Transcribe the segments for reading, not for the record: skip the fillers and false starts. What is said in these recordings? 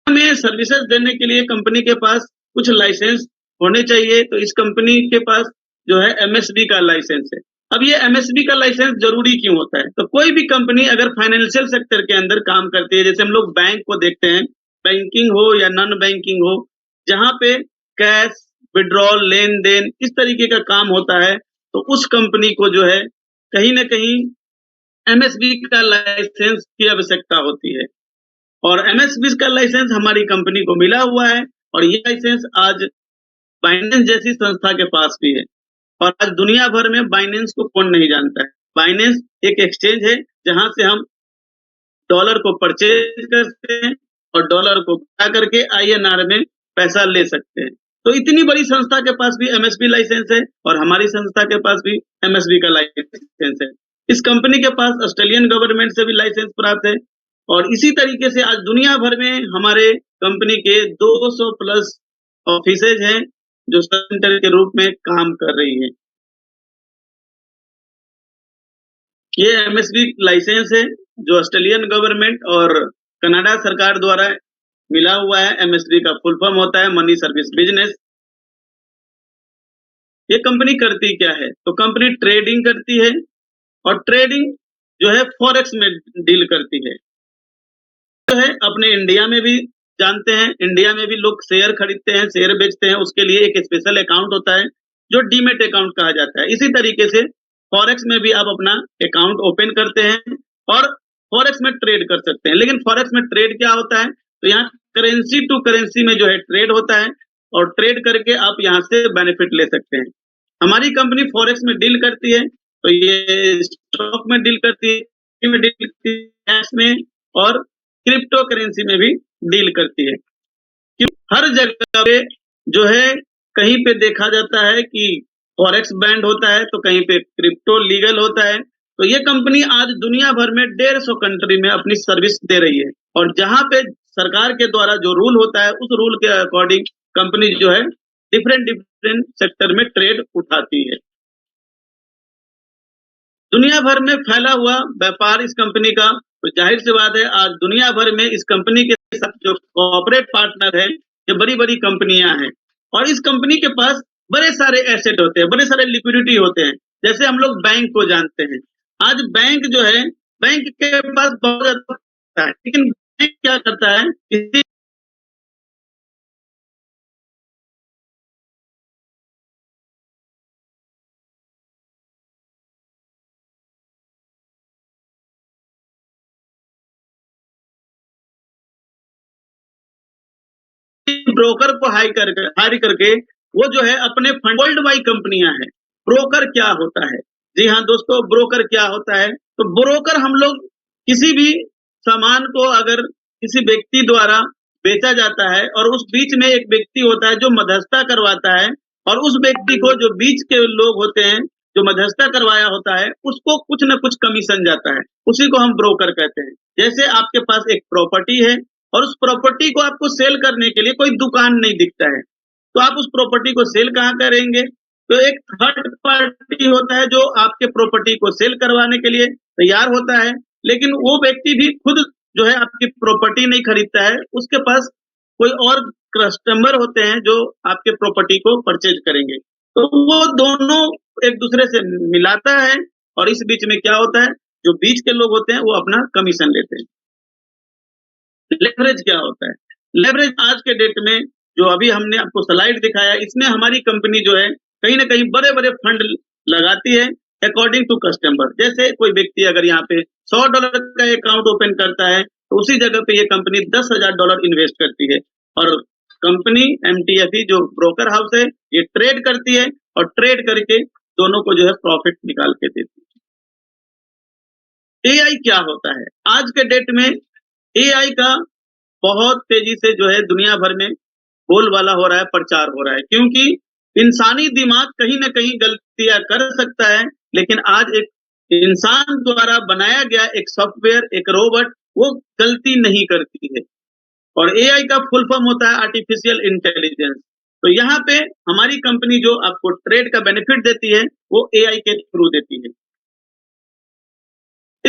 में सर्विसेज देने के लिए कंपनी के पास कुछ लाइसेंस होने चाहिए, तो इस कंपनी के पास जो है एमएसबी का लाइसेंस है। अब ये एमएसबी का लाइसेंस ज़रूरी क्यों होता है? तो कोई भी कंपनी अगर फाइनेंशियल सेक्टर के अंदर काम करती है, जैसे हम लोग बैंक को देखते हैं, बैंकिंग हो या नॉन बैंकिंग हो, जहाँ पे कैश, विथड्रॉल, लेन-देन इस तरीके का काम होता है, तो उस कंपनी को जो है कहीं न कहीं एमएसबी का लाइसेंस की आवश्यकता होती है। और एमएसबी का लाइसेंस हमारी कंपनी को मिला हुआ है और ये लाइसेंस आज बाइनेंस जैसी संस्था के पास भी है। और आज दुनिया भर में बाइनेंस को कौन नहीं जानता है। बाइनेंस एक एक्सचेंज है जहाँ से हम डॉलर को परचेज करते हैं और डॉलर को बढ़ा करके आईएनआर में पैसा ले सकते हैं। तो इतनी बड़ी संस्था के पास भी एमएसबी लाइसेंस है और हमारी संस्था के पास भी एमएसबी का लाइसेंस है। इस कंपनी के पास ऑस्ट्रेलियन गवर्नमेंट से भी लाइसेंस प्राप्त है और इसी तरीके से आज दुनिया भर में हमारे कंपनी के 200 प्लस ऑफिसेज हैं जो सेंटर के रूप में काम कर रही हैं। ये एमएसबी लाइसेंस है जो ऑस्ट्रेलियन गवर्नमेंट और कनाडा सरकार द्वारा मिला हुआ है। एमएसबी का फुल फॉर्म होता है मनी सर्विस बिजनेस। ये कंपनी करती क्या है? तो कंपनी ट्रेडिंग करती है और ट्रेडिंग जो है फॉरेक्स में डील करती है। जो है अपने इंडिया में भी जानते हैं, इंडिया में भी लोग शेयर खरीदते हैं, शेयर बेचते हैं, उसके लिए एक स्पेशल अकाउंट होता है जो डीमैट अकाउंट कहा जाता है। इसी तरीके से फॉरेक्स में भी आप अपना अकाउंट ओपन करते हैं और फॉरेक्स में ट्रेड कर सकते हैं। लेकिन फॉरेक्स में ट्रेड क्या होता है? तो यहाँ करेंसी टू करेंसी में जो है ट्रेड होता है और ट्रेड करके आप यहाँ से बेनिफिट ले सकते हैं। हमारी कंपनी फॉरेक्स में डील करती है, तो ये स्टॉक में डील करती है, में डील करती है, कैश में और क्रिप्टो करेंसी में भी डील करती है। क्यों? हर जगह पे जो है कहीं पे देखा जाता है कि फॉरेक्स बैंड होता है तो कहीं पे क्रिप्टो लीगल होता है। तो ये कंपनी आज दुनिया भर में 150 कंट्री में अपनी सर्विस दे रही है और जहाँ पे सरकार के द्वारा जो रूल होता है उस रूल के अकॉर्डिंग कंपनी जो है डिफरेंट सेक्टर में ट्रेड उठाती है। दुनिया भर में फैला हुआ व्यापार इस कंपनी का, तो जाहिर सी बात है आज दुनिया भर में इस कंपनी के साथ जो कॉर्पोरेट पार्टनर है, ये बड़ी-बड़ी कंपनियां हैं और इस कंपनी के पास बड़े सारे एसेट होते हैं, बड़े सारे लिक्विडिटी होते हैं। जैसे हम लोग बैंक को जानते हैं, आज बैंक जो है, बैंक के पास बहुत ज़्यादा होता है, लेकिन बैंक क्या करता है, किसी ब्रोकर को हायर करके वो जो है अपने फंड वर्ल्ड वाइड कंपनियां हैं। ब्रोकर क्या होता है? जी हाँ दोस्तों, ब्रोकर क्या होता है? तो ब्रोकर हम लोग किसी भी सामान को अगर किसी व्यक्ति द्वारा बेचा जाता है और उस बीच में एक व्यक्ति होता है जो मध्यस्थता करवाता है और उस व्यक्ति को जो बीच के लोग होते हैं जो मध्यस्थता करवाया होता है उसको कुछ न कुछ कमीशन जाता है, उसी को हम ब्रोकर कहते हैं। जैसे आपके पास एक प्रॉपर्टी है और उस प्रॉपर्टी को आपको सेल करने के लिए कोई दुकान नहीं दिखता है, तो आप उस प्रॉपर्टी को सेल कहाँ करेंगे? तो एक थर्ड पार्टी होता है जो आपके प्रॉपर्टी को सेल करवाने के लिए तैयार होता है, लेकिन वो व्यक्ति भी खुद जो है आपकी प्रॉपर्टी नहीं खरीदता है, उसके पास कोई और कस्टमर होते हैं जो आपके प्रॉपर्टी को परचेज करेंगे। तो वो दोनों एक दूसरे से मिलाता है और इस बीच में क्या होता है, जो बीच के लोग होते हैं वो अपना कमीशन लेते हैं। लेवरेज क्या होता है? लेवरेज आज के डेट में जो अभी हमने आपको स्लाइड दिखाया, इसमें हमारी कंपनी जो है कहीं न कहीं बड़े-बड़े फंड लगाती है अकॉर्डिंग टू कस्टमर। जैसे कोई व्यक्ति अगर यहाँ पे $100 का अकाउंट ओपन करता है, तो उसी जगह पे ये कंपनी $10,000 इन्वेस्ट करती है और कंपनी एमटीएफई जो ब्रोकर हाउस है, ये ट्रेड करती है और ट्रेड करके दोनों को जो है प्रॉफिट निकाल के देती है। एआई क्या होता है? आज के डेट में एआई का बहुत तेजी से जो है दुनिया भर में बोलबाला हो रहा है, प्रचार हो रहा है, क्योंकि इंसानी दिमाग कहीं न कहीं गलतियाँ कर सकता है, लेकिन आज एक इंसान द्वारा बनाया गया एक सॉफ्टवेयर, एक रोबोट वो गलती नहीं करती है और एआई का फुल फॉर्म होता है आर्टिफिशियल इंटेलिजेंस। तो यहाँ पे हमारी कंपनी जो आपको ट्रेड का बेनिफिट देती है, वो एआई के थ्रू देती है।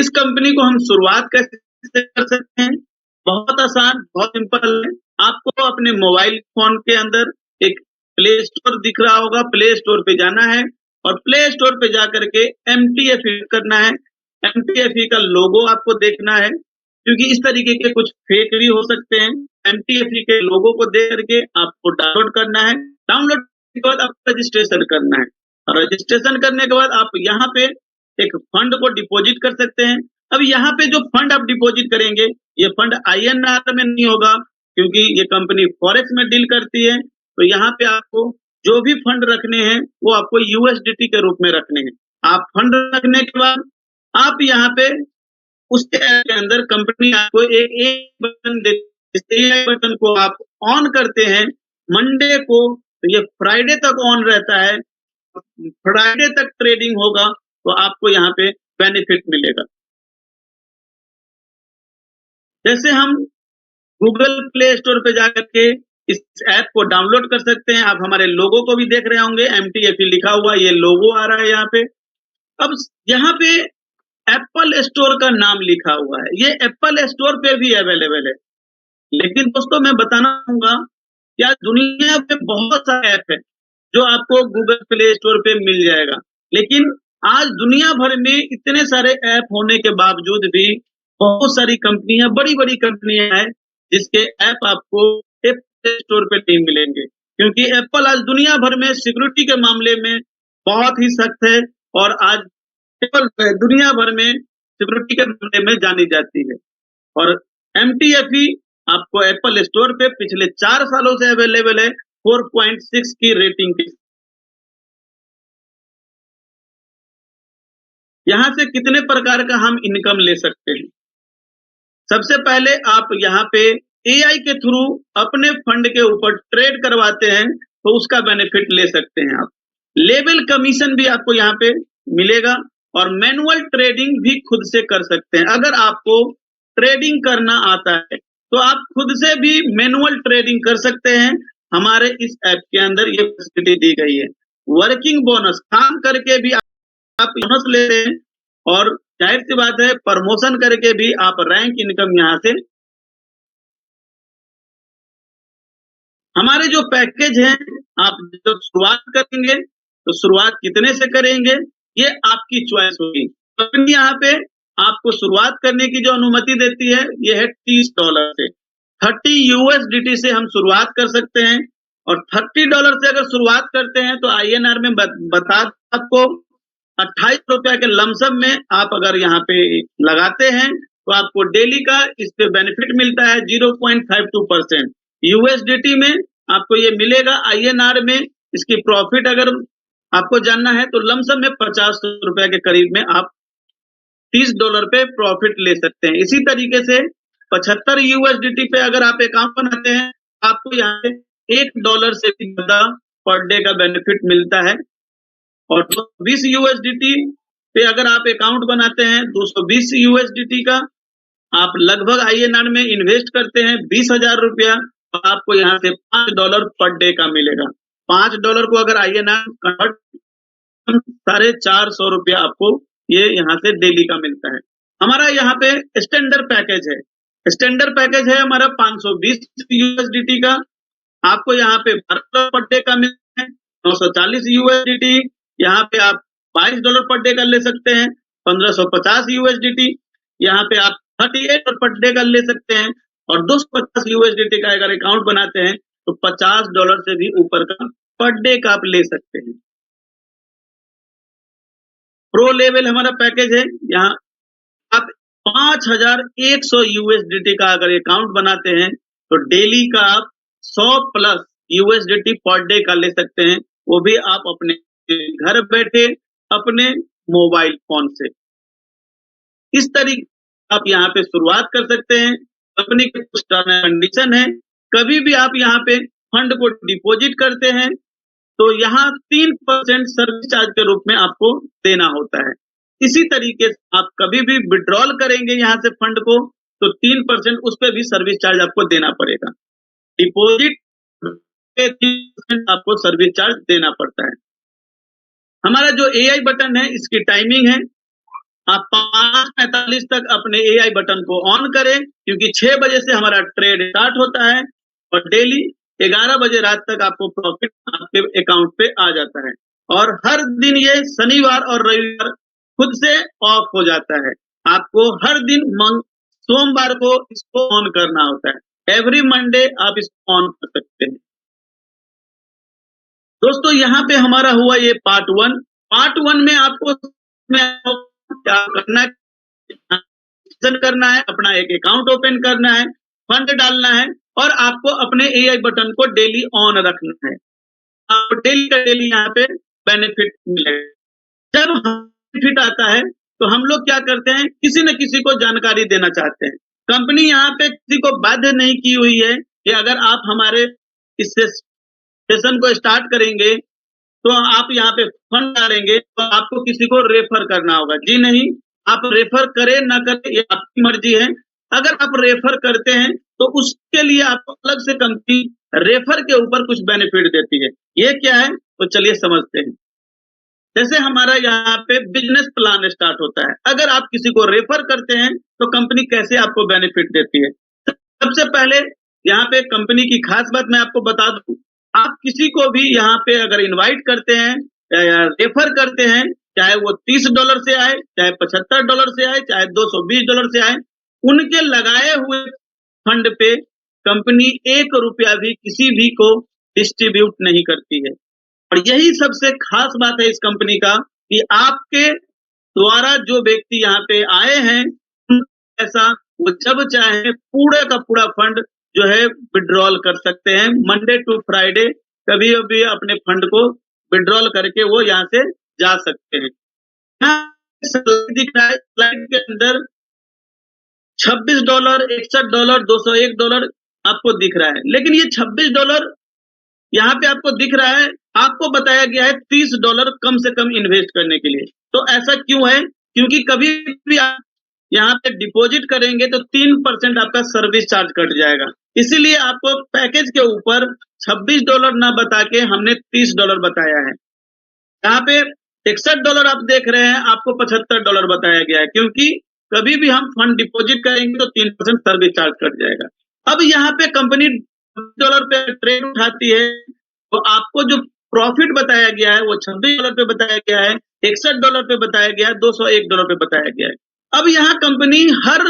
इस कंपनी को हम शुरुआत कैसे कर सकते हैं? बहुत आसान, बहुत सिंपल है। आपको अपने मोबाइल फ़ोन के अंदर एक प्ले स्टोर दिख रहा होगा, प्ले स्टोर पे जाना है और प्ले स्टोर पे जाकर के एमटीएफई करना है। एमटीएफई का लोगो आपको देखना है, क्योंकि इस तरीके के कुछ फेक भी हो सकते हैं। एमटीएफई के लोगो को देख करके आपको डाउनलोड करना है। डाउनलोड के बाद आपको रजिस्ट्रेशन करना है और रजिस्ट्रेशन करने के बाद आप यहाँ पे एक फंड को डिपॉजिट कर सकते हैं। अब यहाँ पे जो फंड आप डिपॉजिट करेंगे, ये फंड आईएनआर में नहीं होगा, क्योंकि ये कंपनी फॉरेक्स में डील करती है। तो यहाँ पे आपको जो भी फंड रखने हैं, वो आपको यूएसडीटी के रूप में रखने हैं। आप फंड रखने के बाद आप यहाँ पे उसके ऐप के अंदर कंपनी आपको एक बटन देती है। इस एआई बटन को आप ऑन करते हैं मंडे को, तो ये फ्राइडे तक ऑन रहता है। फ्राइडे तक ट्रेडिंग होगा, तो आपको यहाँ पे बेनिफिट मिलेगा। जैसे हम गूगल प्ले स्टोर पे जाकर के इस ऐप को डाउनलोड कर सकते हैं। आप हमारे लोगो को भी देख रहे होंगे, एमटीएफई लिखा हुआ ये लोगो आ रहा है यहाँ पे। अब यहाँ पे एप्पल स्टोर का नाम लिखा हुआ है, ये एप्पल स्टोर पे भी अवेलेबल है। लेकिन दोस्तों मैं बताना चाहूंगा, क्या दुनिया में बहुत सारे ऐप है जो आपको गूगल प्ले स्टोर पे मिल जाएगा, लेकिन आज दुनिया भर में इतने सारे ऐप होने के बावजूद भी बहुत सारी कंपनियां, बड़ी-बड़ी कंपनियां हैं जिसके ऐप आपको एप्पल स्टोर पे नहीं मिलेंगे, क्योंकि एप्पल आज दुनिया भर में सिक्योरिटी के मामले में बहुत ही सख्त है और आज एप्पल दुनिया भर में सिक्योरिटी के मामले में जानी जाती है। और एमटीएफई आपको एप्पल स्टोर पे पिछले 4 सालों से अवेलेबल है 4.6 की रेटिंग के। यहाँ से कितने प्रकार का हम इनकम ले सकते हैं? सबसे पहले आप यहाँ पे एआई के थ्रू अपने फंड के ऊपर ट्रेड करवाते हैं, तो उसका बेनिफिट ले सकते हैं आप। लेवल कमीशन भी आपको यहाँ पे मिलेगा और मैनुअल ट्रेडिंग भी खुद से कर सकते हैं। अगर आपको ट्रेडिंग करना आता है, तो आप खुद से भी मैनुअल ट्रेडिंग कर सकते हैं। हमारे इस ऐप के अंदर ये फैसिलिटी दी गई है। वर्किंग बोनस, काम करके भी आप बोनस ले रहे हैं और जाहिर सी बात है प्रमोशन करके भी आप रैंक इनकम यहाँ से। हमारे जो पैकेज हैं, आप जब शुरुआत करेंगे तो शुरुआत कितने से करेंगे, ये आपकी चॉइस होगी। कंपनी यहाँ पे आपको शुरुआत करने की जो अनुमति देती है, ये है $30 से। 30 यूएसडीटी से हम शुरुआत कर सकते हैं और $30 से अगर शुरुआत करते हैं तो आईएनआर में बता आपको ₹28 के लमसम में आप अगर यहाँ पे लगाते हैं, तो आपको डेली का इस पे बेनिफिट मिलता है 0.52%। यूएसडीटी में आपको ये मिलेगा, आईएनआर में इसकी प्रॉफिट अगर आपको जानना है तो लमसम में ₹50 के करीब में आप $30 पे प्रॉफिट ले सकते हैं। इसी तरीके से 75 यूएसडीटी पे अगर आप अकाउंट बनाते हैं, आपको यहाँ पे $1 से भी ज्यादा पर डे का बेनिफिट मिलता है। और 220 यूएसडीटी पे अगर आप अकाउंट बनाते हैं, 220 यूएसडीटी का आप लगभग आईएनआर में इन्वेस्ट करते हैं ₹20,000, तो आपको यहाँ से $5 पर डे का मिलेगा। $5 को अगर आईएनआर कन्वर्ट, ₹450 आपको ये यहाँ से डेली का मिलता है। हमारा यहाँ पे स्टैंडर्ड पैकेज है। स्टैंडर्ड पैकेज है हमारा 520 यूएसडीटी का। आपको यहाँ पे $12 पर डे का मिलता है। 940 यूएसडीटी, यहाँ पे आप $22 पर डे का ले सकते हैं। 1550 यूएसडीटी, यहाँ पे आप $38 पर डे का ले सकते हैं। और 250 यूएसडीटी का अगर अकाउंट बनाते हैं, तो $50 से भी ऊपर का पर डे का आप ले सकते हैं। प्रो लेवल हमारा पैकेज है। यहाँ आप 5100 यूएसडीटी का अगर अकाउंट बनाते हैं, तो डेली का आप 100 प्लस यूएसडीटी पर डे का ले सकते हैं, वो भी आप अपने घर बैठे अपने मोबाइल फोन से। इस तरीके आप यहाँ पे शुरुआत कर सकते हैं। कंपनी के कुछ टर्म एंड कंडीशन है। कभी भी आप यहाँ पे फंड को डिपॉजिट करते हैं, तो यहाँ 3% सर्विस चार्ज के रूप में आपको देना होता है। इसी तरीके से आप कभी भी विड्रॉल करेंगे यहाँ से फंड को, तो 3% उस पे भी सर्विस चार्ज आपको देना पड़ेगा। डिपॉजिट पे 3% आपको सर्विस चार्ज देना पड़ता है। हमारा जो एआई बटन है, इसकी टाइमिंग है, आप 5:45 तक अपने एआई बटन को ऑन करें, क्योंकि 6 बजे से हमारा ट्रेड स्टार्ट होता है। और डेली 11 बजे रात तक आपको प्रॉफिट आपके अकाउंट पे आ जाता है। और हर दिन ये शनिवार और रविवार खुद से ऑफ हो जाता है। आपको हर दिन सोमवार को इसको ऑन करना होता है। एवरी मंडे आप इसको ऑन कर सकते हैं। दोस्तों यहाँ पे हमारा हुआ ये पार्ट 1। पार्ट 1 में आपको क्या करना है, अपना एक अकाउंट ओपन करना है, फंड डालना है और आपको अपने एआई बटन को डेली ऑन रखना है। आपको डेली का डेली यहाँ पे बेनिफिट मिलेगा। जब बेनिफिट आता है तो हम लोग क्या करते हैं, किसी न किसी को जानकारी देना चाहते हैं। कंपनी यहाँ पे किसी को बाध्य नहीं की हुई है कि अगर आप हमारे इस सेशन को स्टार्ट करेंगे तो आप यहाँ पे फंड डालेंगे तो आपको किसी को रेफर करना होगा। जी नहीं, आप रेफर करें ना करें ये आपकी मर्जी है। अगर आप रेफर करते हैं तो उसके लिए आपको अलग से कंपनी रेफर के ऊपर कुछ बेनिफिट देती है। ये क्या है तो चलिए समझते हैं। जैसे हमारा यहाँ पे बिजनेस प्लान स्टार्ट होता है। अगर आप किसी को रेफर करते हैं तो कंपनी कैसे आपको बेनिफिट देती है। सबसे पहले यहाँ पे कंपनी की खास बात मैं आपको बता दूं, आप किसी को भी यहाँ पे अगर इनवाइट करते हैं या रेफर करते हैं, चाहे वो $30 से आए, चाहे $75 से आए, चाहे $220 से आए, उनके लगाए हुए फंड पे कंपनी 1 रुपया भी किसी भी को डिस्ट्रीब्यूट नहीं करती है। और यही सबसे खास बात है इस कंपनी का कि आपके द्वारा जो व्यक्ति यहाँ पे आए हैं, ऐसा वो जब चाहे पूरे का पूरा फंड जो है विड्रॉल कर सकते हैं। मंडे टू फ्राइडे कभी भी अपने फंड को विड्रॉल करके वो यहाँ से जा सकते हैं। दिख रहा है स्लाइड के अंदर $26, $61, $201 आपको दिख रहा है, लेकिन ये $26 यहाँ पे आपको दिख रहा है, आपको बताया गया है $30 कम से कम इन्वेस्ट करने के लिए। तो ऐसा क्यों है? क्योंकि कभी भी आप यहाँ पे डिपॉजिट करेंगे तो 3% आपका सर्विस चार्ज कट जाएगा। इसीलिए आपको पैकेज के ऊपर $26 ना बता के हमने $30 बताया है। यहाँ पे $61 आप देख रहे हैं, आपको $75 बताया गया है, क्योंकि कभी भी हम फंड डिपॉजिट करेंगे तो 3% सर्विस चार्ज कट जाएगा। अब यहाँ पे कंपनी $26 पे ट्रेड उठाती है तो आपको जो प्रॉफिट बताया गया है वो $26 पे बताया गया है, $61 पे बताया गया है, $201 पे बताया गया है। अब यहाँ कंपनी हर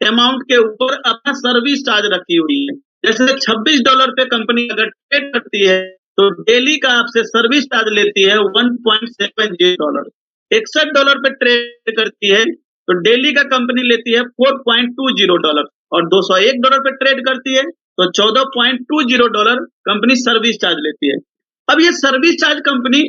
अमाउंट के ऊपर अपना सर्विस चार्ज रखी हुई है। जैसे $26 पे कंपनी अगर ट्रेड करती है तो डेली का आपसे सर्विस चार्ज लेती है $1.70। $61 पे ट्रेड करती है तो डेली का कंपनी लेती है $4.20 और $201 पे ट्रेड करती है तो $14.20 कंपनी सर्विस चार्ज लेती है। अब ये सर्विस चार्ज कंपनी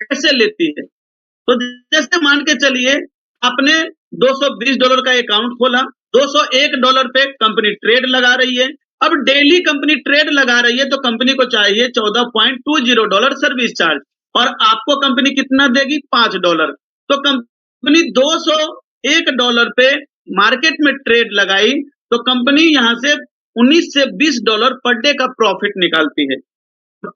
कैसे लेती है? तो जैसे मान के चलिए आपने $220 का अकाउंट खोला, $201 पे कंपनी ट्रेड लगा रही है। अब डेली कंपनी ट्रेड लगा रही है तो कंपनी को चाहिए $14.20 सर्विस चार्ज और आपको कंपनी कितना देगी? $5। तो कंपनी $201 पे मार्केट में ट्रेड लगाई तो कंपनी यहाँ से $19 से $20 पर डे का प्रॉफिट निकालती है।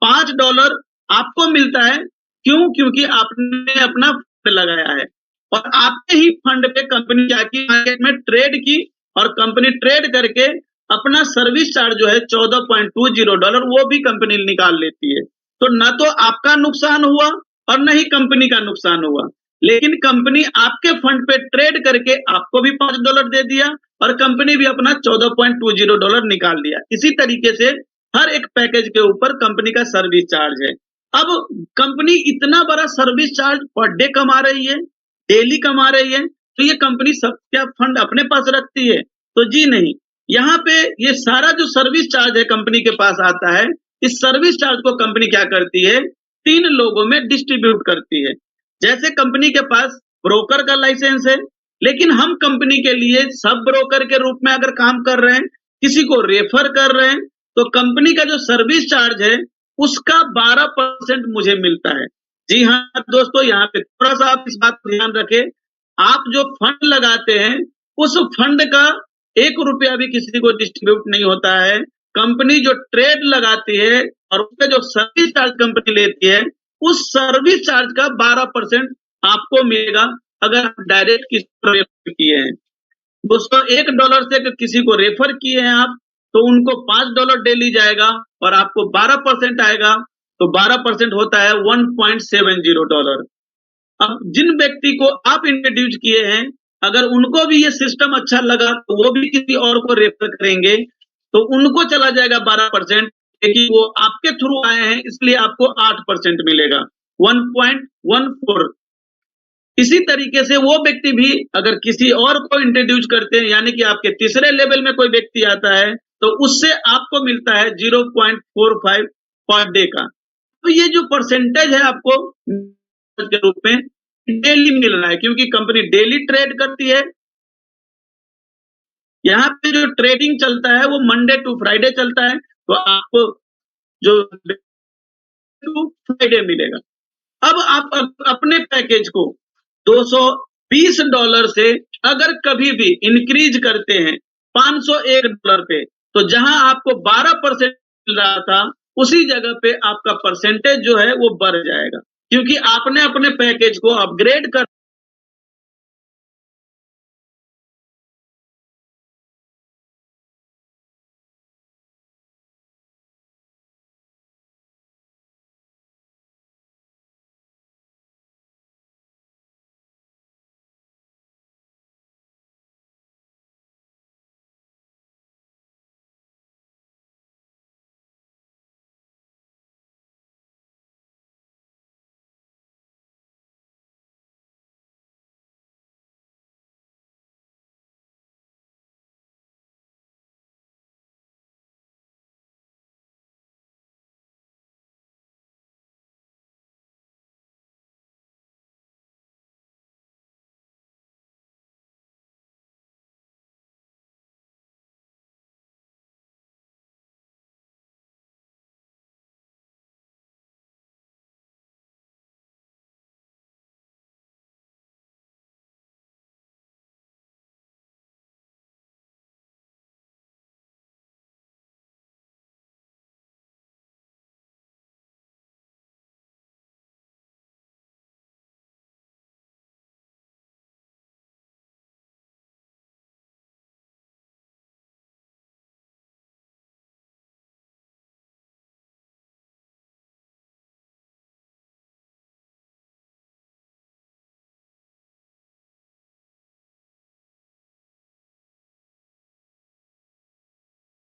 $5 आपको मिलता है, क्यों? क्योंकि आपने अपना फंड लगाया है और आपके ही फंड पे कंपनी क्या की, मार्केट में ट्रेड की और कंपनी ट्रेड करके अपना सर्विस चार्ज जो है $14.20 वो भी कंपनी निकाल लेती है। तो न तो आपका नुकसान हुआ और न ही कंपनी का नुकसान हुआ, लेकिन कंपनी आपके फंड पे ट्रेड करके आपको भी $5 दे दिया और कंपनी भी अपना $14.20 निकाल लिया। इसी तरीके से हर एक पैकेज के ऊपर कंपनी का सर्विस चार्ज है। अब कंपनी इतना बड़ा सर्विस चार्ज पर डे कमा रही है, डेली कमा रही है, तो ये कंपनी सब क्या फंड अपने पास रखती है? तो जी नहीं। यहाँ पे ये सारा जो सर्विस चार्ज है कंपनी के पास आता है, इस सर्विस चार्ज को कंपनी क्या करती है? 3 लोगों में डिस्ट्रीब्यूट करती है। जैसे कंपनी के पास ब्रोकर का लाइसेंस है, लेकिन हम कंपनी के लिए सब ब्रोकर के रूप में अगर काम कर रहे हैं, किसी को रेफर कर रहे हैं, तो कंपनी का जो सर्विस चार्ज है उसका 12% मुझे मिलता है। जी हाँ दोस्तों, यहाँ पे थोड़ा सा आप इस बात को ध्यान रखें, आप जो फंड लगाते हैं उस फंड का 1 रुपया भी किसी को डिस्ट्रीब्यूट नहीं होता है। कंपनी जो ट्रेड लगाती है और उसका जो सर्विस चार्ज कंपनी लेती है, उस सर्विस चार्ज का 12% आपको मिलेगा अगर आप डायरेक्ट किसी को रेफर किए हैं। दोस्तों $1 से अगर किसी को रेफर किए हैं आप, तो उनको $5 डेली जाएगा और आपको 12% आएगा, तो 12% होता है $1.70। अब जिन व्यक्ति को आप इंट्रोड्यूस किए हैं, अगर उनको भी ये सिस्टम अच्छा लगा तो वो भी किसी और को रेफर करेंगे, तो उनको चला जाएगा 12%, लेकिन वो आपके थ्रू आए हैं इसलिए आपको 8% मिलेगा, 1.14। इसी तरीके से वो व्यक्ति भी अगर किसी और को इंट्रोड्यूस करते हैं, यानी कि आपके तीसरे लेवल में कोई व्यक्ति आता है, तो उससे आपको मिलता है 0.45 पर डे का। तो ये जो परसेंटेज है आपको के रूप में डेली मिल रहा है, क्योंकि कंपनी डेली ट्रेड करती है। यहाँ पे जो ट्रेडिंग चलता है वो मंडे टू फ्राइडे चलता है, तो आपको जो टू फ्राइडे मिलेगा। अब आप अपने पैकेज को $220 से अगर कभी भी इंक्रीज करते हैं $501 पे, तो जहां आपको 12% मिल रहा था, उसी जगह पे आपका परसेंटेज जो है वो बढ़ जाएगा, क्योंकि आपने अपने पैकेज को अपग्रेड कर